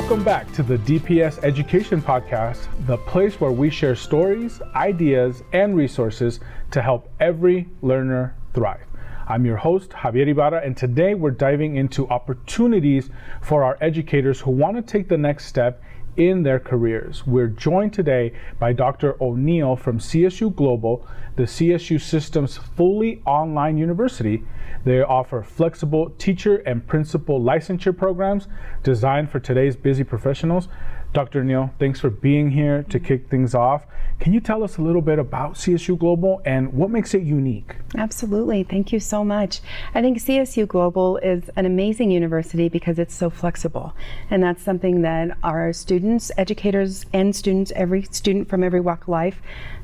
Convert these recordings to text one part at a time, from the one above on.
Welcome back to the DPS Education Podcast, the place where we share stories, ideas, and resources to help every learner thrive. I'm your host, Javier Ibarra, and today we're diving into opportunities for our educators who want to take the next step in their careers. We're joined today by Dr. O'Neill from CSU Global, the CSU system's fully online university. They offer flexible teacher and principal licensure programs designed for today's busy professionals. Dr. O'Neill, thanks for being here to kick things off. Can you tell us a little bit about CSU Global and what makes it unique? Absolutely. Thank you so much. I think CSU Global is an amazing university because it's so flexible. And that's something that our students, educators, and students, every student from every walk of life,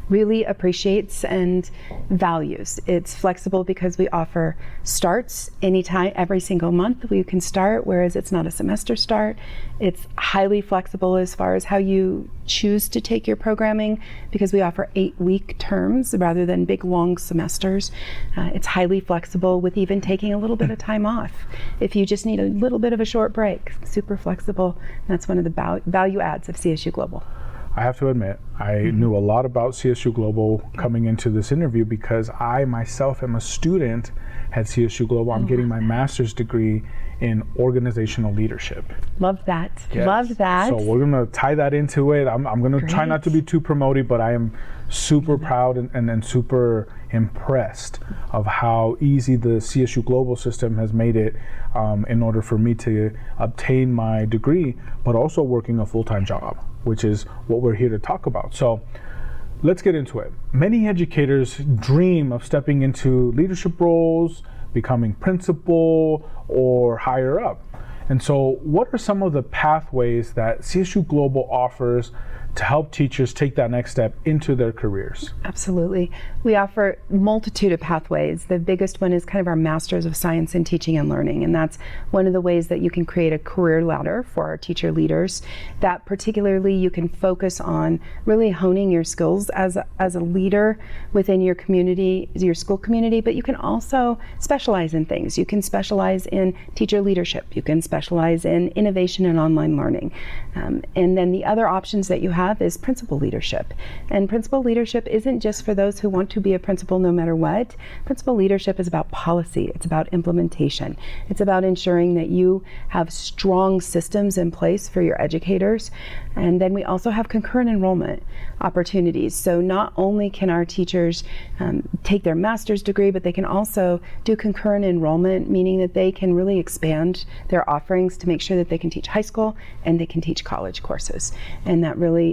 really appreciates and values. It's flexible because we offer starts anytime, every single month we can start, whereas it's not a semester start. It's highly flexible as far as how you choose to take your programming because we offer 8-week terms rather than big long semesters. It's highly flexible with even taking a little bit of time off. If you just need a little bit of a short break, super flexible. That's one of the value adds of CSU Global. I have to admit, I knew a lot about CSU Global coming into this interview because I myself am a student at CSU Global. I'm getting my master's degree in organizational leadership. Love that. Yes. Love that. So we're going to tie that into it. I'm going to try not to be too promoting, but I am super proud and super impressed of how easy the CSU Global system has made it in order for me to obtain my degree, but also working a full-time job, which is what we're here to talk about. So let's get into it. Many educators dream of stepping into leadership roles, becoming principal, or higher up. And so what are some of the pathways that CSU Global offers to help teachers take that next step into their careers? Absolutely. We offer a multitude of pathways. The biggest one is kind of our Masters of Science in Teaching and Learning, and that's one of the ways that you can create a career ladder for our teacher leaders. That particularly you can focus on really honing your skills as a leader within your community, your school community, but you can also specialize in things. You can specialize in teacher leadership. You can specialize in innovation and online learning. And then the other options that you have is principal leadership. And principal leadership isn't just for those who want to be a principal no matter what. Principal leadership is about policy. It's about implementation. It's about ensuring that you have strong systems in place for your educators. And then we also have concurrent enrollment opportunities. So not only can our teachers take their master's degree, but they can also do concurrent enrollment, meaning that they can really expand their offerings to make sure that they can teach high school and they can teach college courses. And that really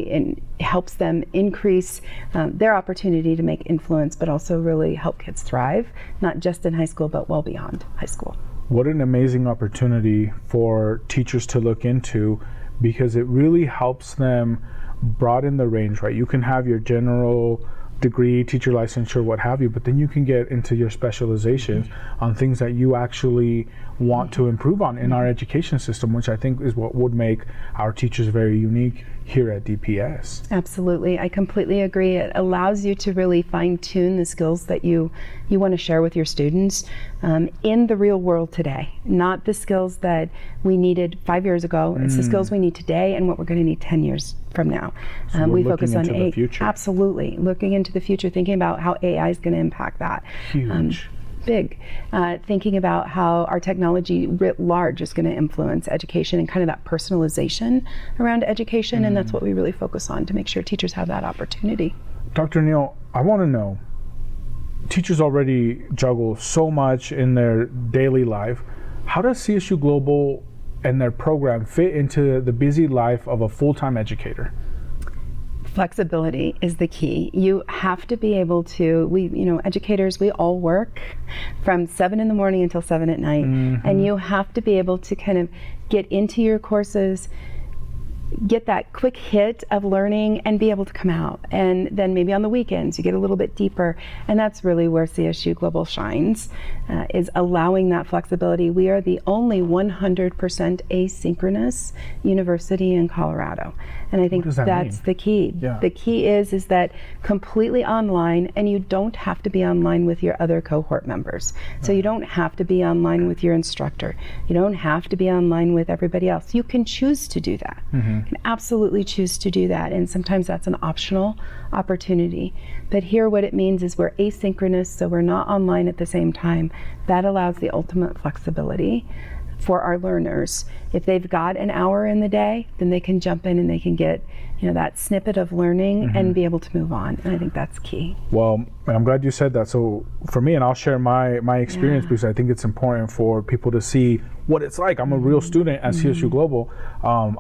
helps them increase their opportunity to make influence, but also really help kids thrive, not just in high school, but well beyond high school. What an amazing opportunity for teachers to look into, because it really helps them broaden the range, right? You can have your general degree, teacher licensure, what have you, but then you can get into your specializations on things that you actually want to improve on in our education system, which I think is what would make our teachers very unique here at DPS. Absolutely. I completely agree. It allows you to really fine-tune the skills that you want to share with your students in the real world today, not the skills that we needed 5 years ago. It's the skills we need today and what we're going to need 10 years from now. So we focus on the future. Absolutely. Looking into the future, thinking about how AI is going to impact that. Huge. Big. Thinking about how our technology writ large is going to influence education and kind of that personalization around education, and that's what we really focus on to make sure teachers have that opportunity. Dr. Neal, I want to know, teachers already juggle so much in their daily life. How does CSU Global and their program fit into the busy life of a full-time educator? Flexibility is the key. You have to be able to, educators, we all work from 7 in the morning until 7 at night. And you have to be able to kind of get into your courses get that quick hit of learning and be able to come out. And then maybe on the weekends you get a little bit deeper. And that's really where CSU Global shines, is allowing that flexibility. We are the only 100% asynchronous university in Colorado. And I think that's the key. Yeah. The key is that completely online, and you don't have to be online with your other cohort members. So you don't have to be online with your instructor. You don't have to be online with everybody else. You can choose to do that. You can absolutely choose to do that, and sometimes that's an optional opportunity. But here what it means is we're asynchronous, so we're not online at the same time. That allows the ultimate flexibility for our learners. If they've got an hour in the day, then they can jump in and they can get, that snippet of learning and be able to move on. And I think that's key. Well, I'm glad you said that. So for me, and I'll share my experience because I think it's important for people to see what it's like. I'm a real student at CSU Global.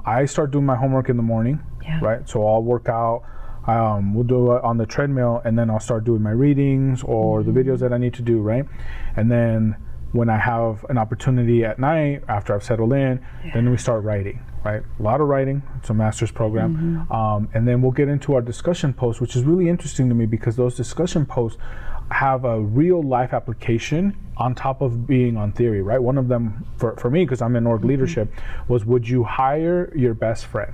I start doing my homework in the morning, right? So I'll work out. We'll do it on the treadmill, and then I'll start doing my readings or the videos that I need to do, right? And then when I have an opportunity at night, after I've settled in, then we start writing, right? A lot of writing. It's a master's program. And then we'll get into our discussion posts, which is really interesting to me because those discussion posts have a real life application on top of being on theory, right? One of them, for me, because I'm in org leadership, was, would you hire your best friend?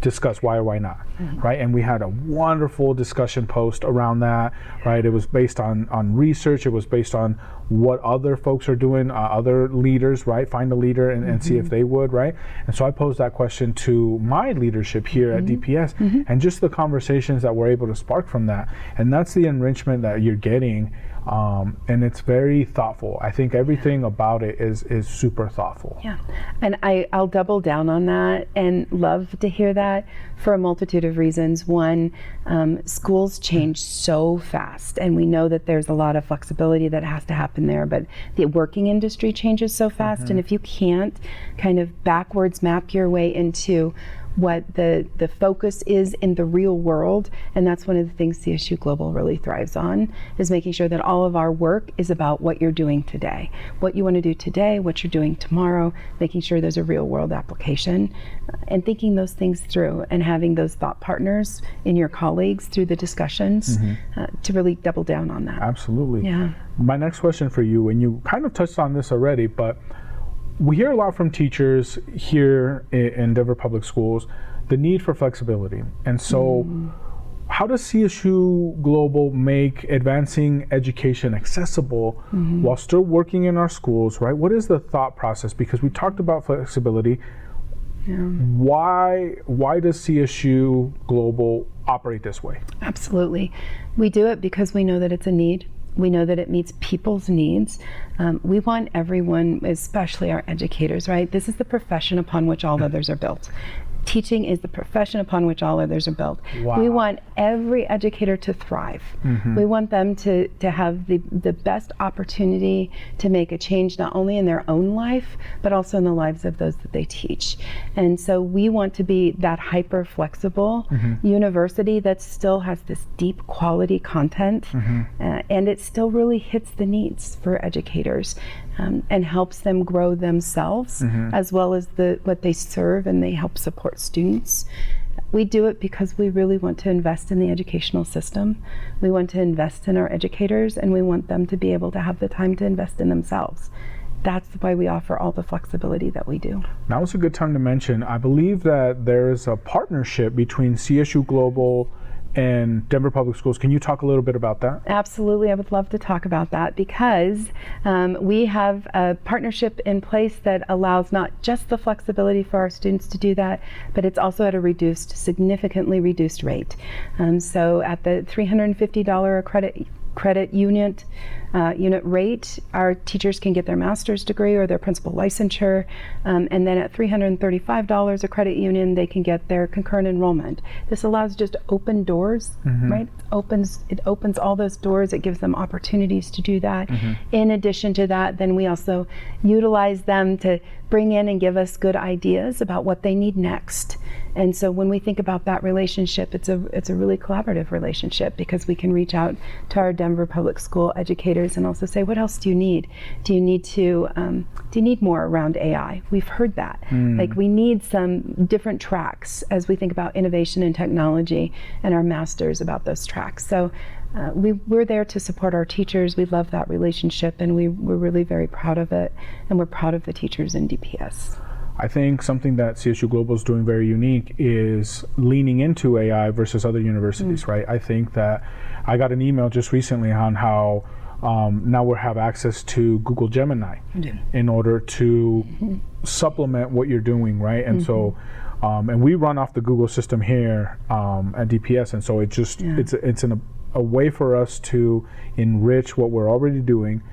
Discuss why or why not, right? And we had a wonderful discussion post around that, right? It was based on research. It was based on what other folks are doing, other leaders, right? Find a leader and see if they would, right? And so I posed that question to my leadership here at DPS, and just the conversations that we're able to spark from that. And that's the enrichment that you're getting. And it's very thoughtful. I think everything about it is super thoughtful. Yeah, and I'll double down on that and love to hear that for a multitude of reasons. One, schools change so fast, and we know that there's a lot of flexibility that has to happen there, but the working industry changes so fast, and if you can't kind of backwards map your way into what the focus is in the real world, and that's one of the things CSU Global really thrives on, is making sure that all of our work is about what you're doing today, what you want to do today, what you're doing tomorrow, making sure there's a real world application, and thinking those things through and having those thought partners in your colleagues through the discussions to really double down on that. Absolutely. Yeah. My next question for you, and you kind of touched on this already, but we hear a lot from teachers here in Denver Public Schools, the need for flexibility. And so how does CSU Global make advancing education accessible while still working in our schools, right? What is the thought process? Because we talked about flexibility. Why does CSU Global operate this way? Absolutely. We do it because we know that it's a need. We know that it meets people's needs. We want everyone, especially our educators, right? This is the profession upon which all others are built. Teaching is the profession upon which all others are built. Wow. We want every educator to thrive. We want them to have the best opportunity to make a change, not only in their own life, but also in the lives of those that they teach. And so we want to be that hyper flexible university that still has this deep quality content, and it still really hits the needs for educators. And helps them grow themselves as well as what they serve, and they help support students. We do it because we really want to invest in the educational system. We want to invest in our educators, and we want them to be able to have the time to invest in themselves. That's why we offer all the flexibility that we do. Now is a good time to mention, I believe that there is a partnership between CSU Global and Denver Public Schools. Can you talk a little bit about that? Absolutely, I would love to talk about that because we have a partnership in place that allows not just the flexibility for our students to do that, but it's also at a significantly reduced rate. So at the $350 credit unit rate, our teachers can get their master's degree or their principal licensure, and then at $335 a credit union, they can get their concurrent enrollment. This allows just open doors, right? It opens all those doors. It gives them opportunities to do that. In addition to that, then we also utilize them to bring in and give us good ideas about what they need next. And so when we think about that relationship, it's a really collaborative relationship because we can reach out to our Denver Public School educators educators and also say, what else do you need? Do you need more around AI? We've heard that. Like, we need some different tracks as we think about innovation and technology, and our masters about those tracks. So we're there to support our teachers. We love that relationship, and we're really very proud of it, and we're proud of the teachers in DPS. I think something that CSU Global is doing very unique is leaning into AI versus other universities, right? I think that I got an email just recently on how now we have access to Google Gemini in order to supplement what you're doing, right? And so, and we run off the Google system here at DPS, and so it's a way for us to enrich what we're already doing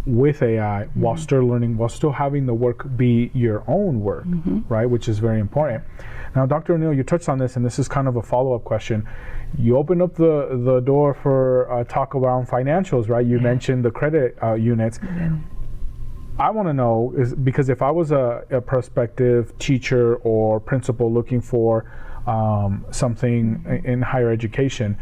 with AI while still learning, while still having the work be your own work, right? Which is very important. Now, Dr. O'Neill, you touched on this, and this is kind of a follow-up question. You opened up the door for talk around financials, right? You mentioned the credit units. I want to know, is because if I was a prospective teacher or principal looking for something in higher education,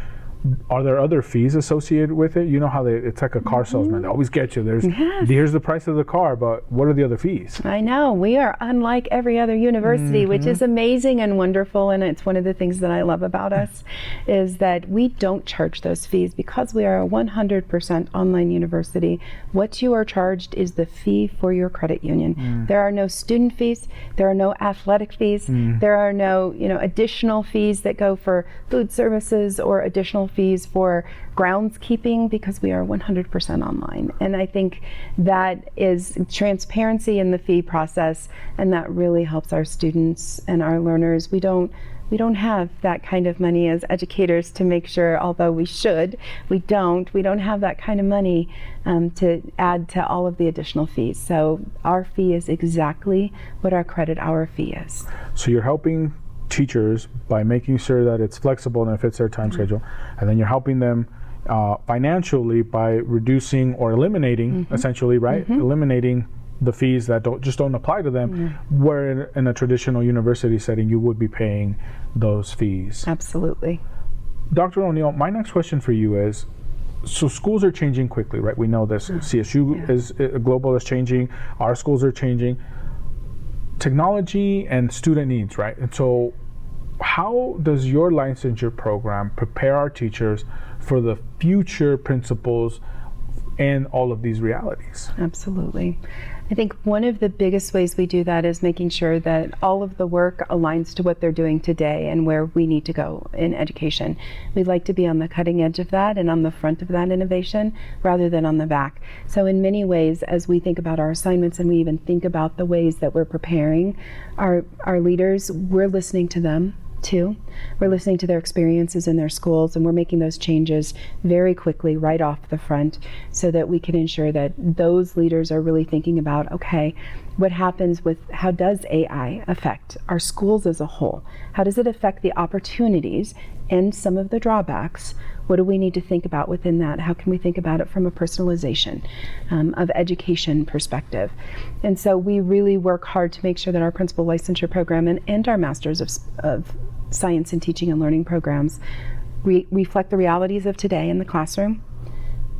are there other fees associated with it? You know how it's like a car salesman. They always get you. Here's the price of the car, but what are the other fees? I know. We are unlike every other university, which is amazing and wonderful. And it's one of the things that I love about us is that we don't charge those fees because we are a 100% online university. What you are charged is the fee for your credit union. There are no student fees. There are no athletic fees. There are no, additional fees that go for food services or additional fees for groundskeeping, because we are 100% online. And I think that is transparency in the fee process, and that really helps our students and our learners. We don't have that kind of money as educators to make sure, although we should, we don't have that kind of money to add to all of the additional fees. So our fee is exactly what our credit hour fee is. So you're helping teachers by making sure that it's flexible and it fits their time schedule, and then you're helping them financially by reducing or eliminating, essentially, right? Eliminating the fees that don't apply to them, where in a traditional university setting you would be paying those fees. Absolutely. Dr. O'Neill, my next question for you is, so schools are changing quickly, right? We know this. CSU Global is changing, our schools are changing. Technology and student needs, right? And so how does your licensure program prepare our teachers for the future principals and all of these realities? Absolutely. I think one of the biggest ways we do that is making sure that all of the work aligns to what they're doing today and where we need to go in education. We'd like to be on the cutting edge of that and on the front of that innovation rather than on the back. So in many ways, as we think about our assignments and we even think about the ways that we're preparing our leaders, we're listening to them too. We're listening to their experiences in their schools, and we're making those changes very quickly right off the front so that we can ensure that those leaders are really thinking about, okay, what happens with, how does AI affect our schools as a whole? How does it affect the opportunities and some of the drawbacks? What do we need to think about within that? How can we think about it from a personalization of education perspective? And so we really work hard to make sure that our principal licensure program and our Masters of Science in Teaching and Learning programs reflect the realities of today in the classroom,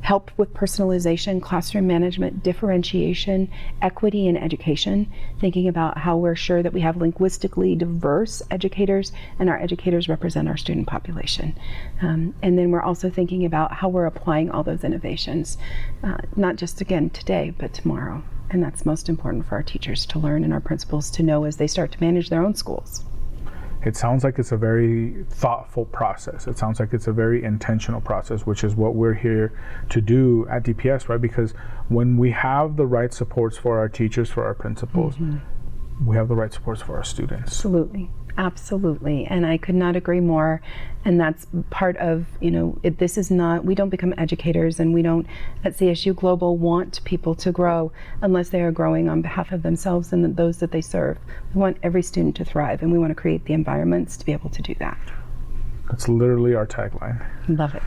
help with personalization, classroom management, differentiation, equity in education, thinking about how we're sure that we have linguistically diverse educators and our educators represent our student population. And then we're also thinking about how we're applying all those innovations, not just again today, but tomorrow. And that's most important for our teachers to learn and our principals to know as they start to manage their own schools. It sounds like it's a very thoughtful process. It sounds like it's a very intentional process, which is what we're here to do at DPS, right? Because when we have the right supports for our teachers, for our principals, we have the right supports for our students. Absolutely. Absolutely. And I could not agree more. And that's part of, this is not, we don't become educators, and we don't at CSU Global want people to grow unless they are growing on behalf of themselves and those that they serve. We want every student to thrive, and we want to create the environments to be able to do that. That's literally our tagline. Love it.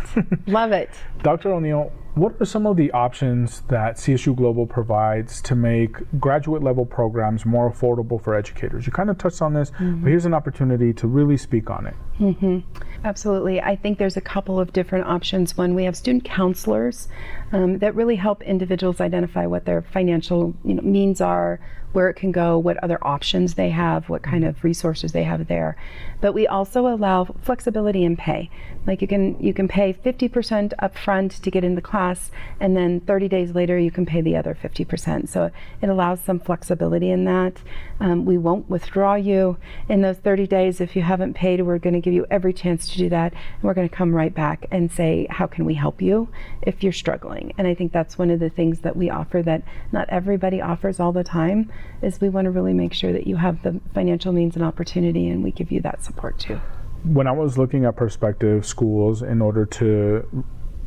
Love it. Dr. O'Neill, what are some of the options that CSU Global provides to make graduate level programs more affordable for educators? You kind of touched on this, but here's an opportunity to really speak on it. Absolutely. I think there's a couple of different options. One, we have student counselors that really help individuals identify what their financial means are, where it can go, what other options they have, what kind of resources they have there. But we also allow flexibility in pay. Like you can pay 50% upfront to get into class, and then 30 days later you can pay the other 50%. So it allows some flexibility in that. We won't withdraw you in those 30 days if you haven't paid. We're going to give you every chance to do that, and we're going to come right back and say, how can we help you if you're struggling? And I think that's one of the things that we offer that not everybody offers all the time, is we want to really make sure that you have the financial means and opportunity, and we give you that support too. When I was looking at prospective schools in order to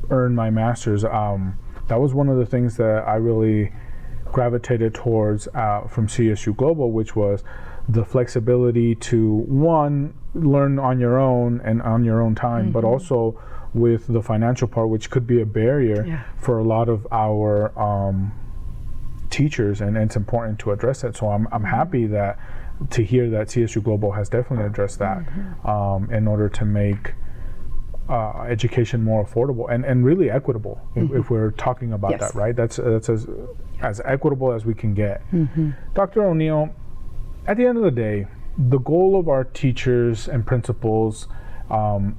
earn my master's, that was one of the things that I really gravitated towards from CSU Global, which was the flexibility to, one, learn on your own and on your own time, but also with the financial part, which could be a barrier for a lot of our teachers, and it's important to address that. So I'm happy to hear that CSU Global has definitely addressed that in order to make education more affordable and really equitable. If we're talking about that, right? That's as equitable as we can get. Dr. O'Neill, at the end of the day, the goal of our teachers and principals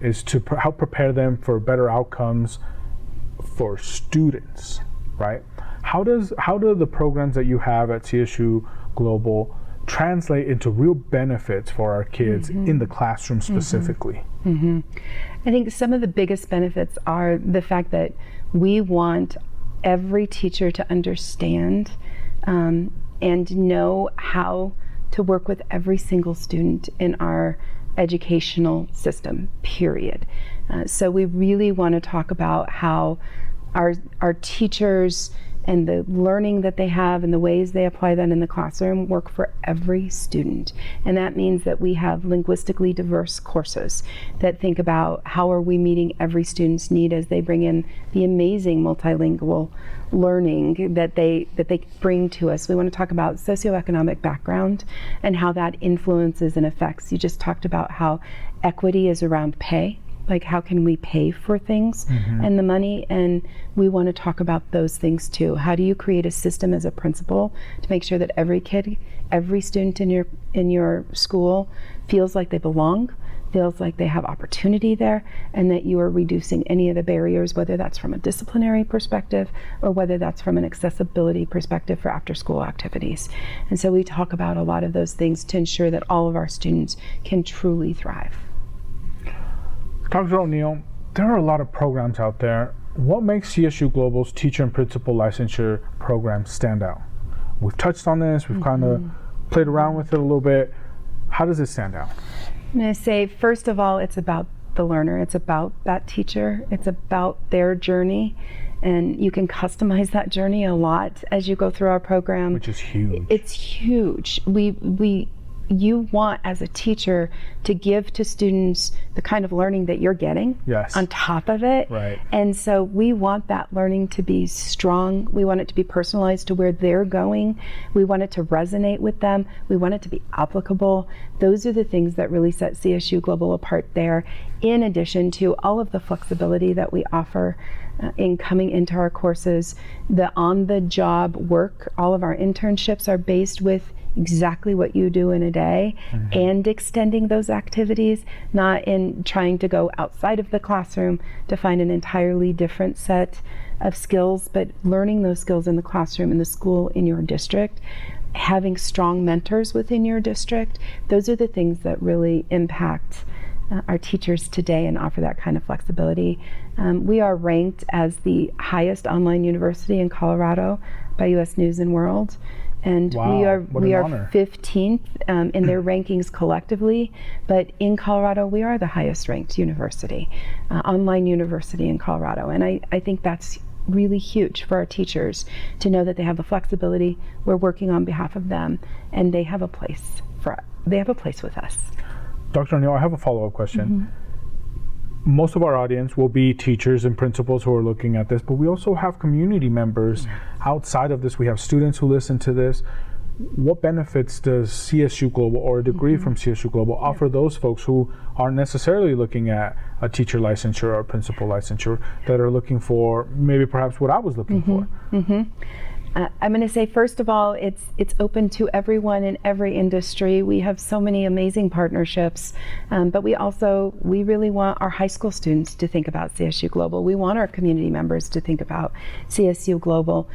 is to help prepare them for better outcomes for students, right? How do the programs that you have at CSU Global translate into real benefits for our kids in the classroom specifically? I think some of the biggest benefits are the fact that we want every teacher to understand and know how to work with every single student in our educational system, period. So we really want to talk about how our teachers and the learning that they have and the ways they apply that in the classroom work for every student. And that means that we have linguistically diverse courses that think about how are we meeting every student's need as they bring in the amazing multilingual learning that they bring to us. We want to talk about socioeconomic background and how that influences and affects. You just talked about how equity is around pay. Like, how can we pay for things and the money? And we want to talk about those things too. How do you create a system as a principal to make sure that every kid, every student in your school feels like they belong, feels like they have opportunity there, and that you are reducing any of the barriers, whether that's from a disciplinary perspective or whether that's from an accessibility perspective for after-school activities. And so we talk about a lot of those things to ensure that all of our students can truly thrive. Dr. O'Neill, there are a lot of programs out there. What makes CSU Global's teacher and principal licensure program stand out? We've touched on this, we've kind of played around with it a little bit. How does it stand out? I'm going to say, first of all, it's about the learner. It's about that teacher. It's about their journey. And you can customize that journey a lot as you go through our program. Which is huge. It's huge. You want, as a teacher, to give to students the kind of learning that you're getting on top of it. Right. And so we want that learning to be strong. We want it to be personalized to where they're going. We want it to resonate with them. We want it to be applicable. Those are the things that really set CSU Global apart there, in addition to all of the flexibility that we offer in coming into our courses. The on-the-job work, all of our internships are based with exactly what you do in a day and extending those activities, not in trying to go outside of the classroom to find an entirely different set of skills, but learning those skills in the classroom, in the school, in your district, having strong mentors within your district. Those are the things that really impact our teachers today and offer that kind of flexibility. We are ranked as the highest online university in Colorado by U.S. News and World. And wow, we are 15th in their rankings collectively, but in Colorado we are the highest ranked university, online university in Colorado. And I think that's really huge for our teachers to know that they have the flexibility. We're working on behalf of them, and they have a place with us. Dr. O'Neill, I have a follow-up question. Most of our audience will be teachers and principals who are looking at this, but we also have community members outside of this. We have students who listen to this. what benefits does CSU Global or a degree from CSU Global offer those folks who aren't necessarily looking at a teacher licensure or a principal licensure, that are looking for maybe perhaps what I was looking for? I'm going to say, first of all, it's open to everyone in every industry. We have so many amazing partnerships, but we really want our high school students to think about CSU Global. We want our community members to think about CSU Global.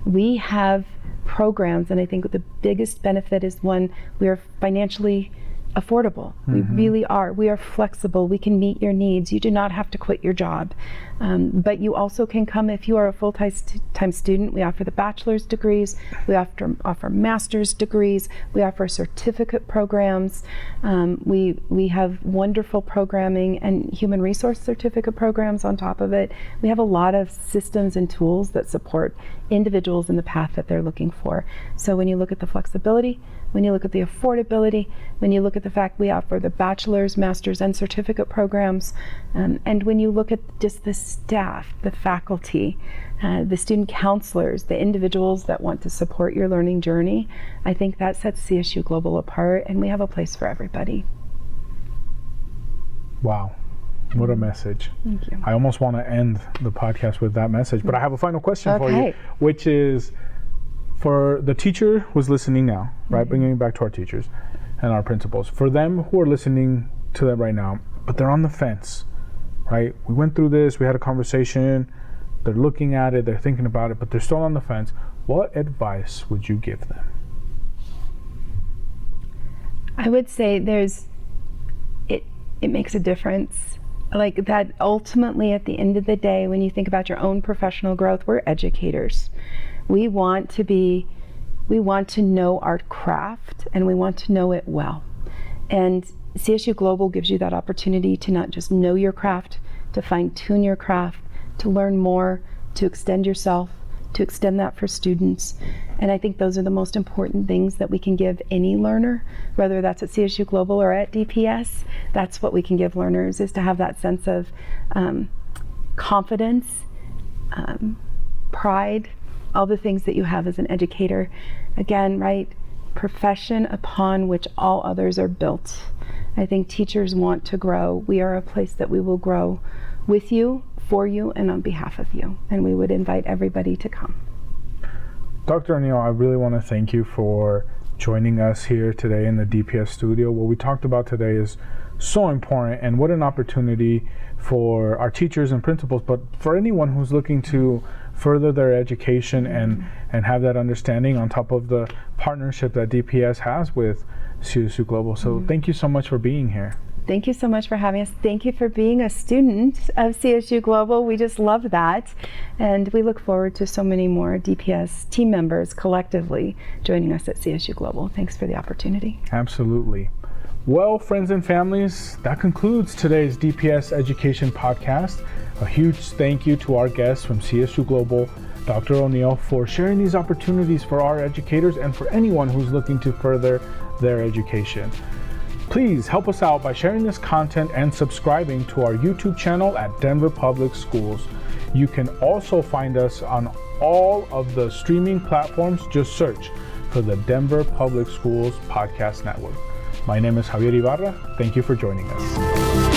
We have programs, and I think the biggest benefit is, one, we are financially affordable. We really are. We are flexible. We can meet your needs. You do not have to quit your job. But you also can come if you are a full-time student. We offer the bachelor's degrees. We offer master's degrees. We offer certificate programs. We have wonderful programming and human resource certificate programs on top of it. We have a lot of systems and tools that support individuals in the path that they're looking for. So when you look at the flexibility, when you look at the affordability, when you look at the fact we offer the bachelor's, master's, and certificate programs, and when you look at just the staff, the faculty, the student counselors, the individuals that want to support your learning journey, I think that sets CSU Global apart, and we have a place for everybody. Wow. What a message. Thank you. I almost want to end the podcast with that message, but I have a final question for you, which is, for the teacher who's listening now, right, bringing it back to our teachers and our principals, for them who are listening to that right now, but they're on the fence, right? We went through this, we had a conversation, they're looking at it, they're thinking about it, but they're still on the fence. What advice would you give them? I would say it makes a difference. Like that, ultimately, at the end of the day, when you think about your own professional growth, we're educators. We want to know our craft, and we want to know it well. And CSU Global gives you that opportunity to not just know your craft, to fine-tune your craft, to learn more, to extend yourself, to extend that for students. And I think those are the most important things that we can give any learner, whether that's at CSU Global or at DPS. That's what we can give learners, is to have that sense of confidence, pride, all the things that you have as an educator. Again, right, profession upon which all others are built. I think teachers want to grow. We are a place that we will grow with you, for you, and on behalf of you. And we would invite everybody to come. Dr. O'Neill, I really want to thank you for joining us here today in the DPS studio. What we talked about today is so important, and what an opportunity for our teachers and principals, but for anyone who's looking to further their education and have that understanding on top of the partnership that DPS has with CSU Global. So thank you so much for being here. Thank you so much for having us. Thank you for being a student of CSU Global. We just love that. And we look forward to so many more DPS team members collectively joining us at CSU Global. Thanks for the opportunity. Absolutely. Well, friends and families, that concludes today's DPS Education Podcast. A huge thank you to our guests from CSU Global, Dr. O'Neill, for sharing these opportunities for our educators and for anyone who's looking to further their education. Please help us out by sharing this content and subscribing to our YouTube channel at Denver Public Schools. You can also find us on all of the streaming platforms. Just search for the Denver Public Schools Podcast Network. My name is Javier Ibarra. Thank you for joining us.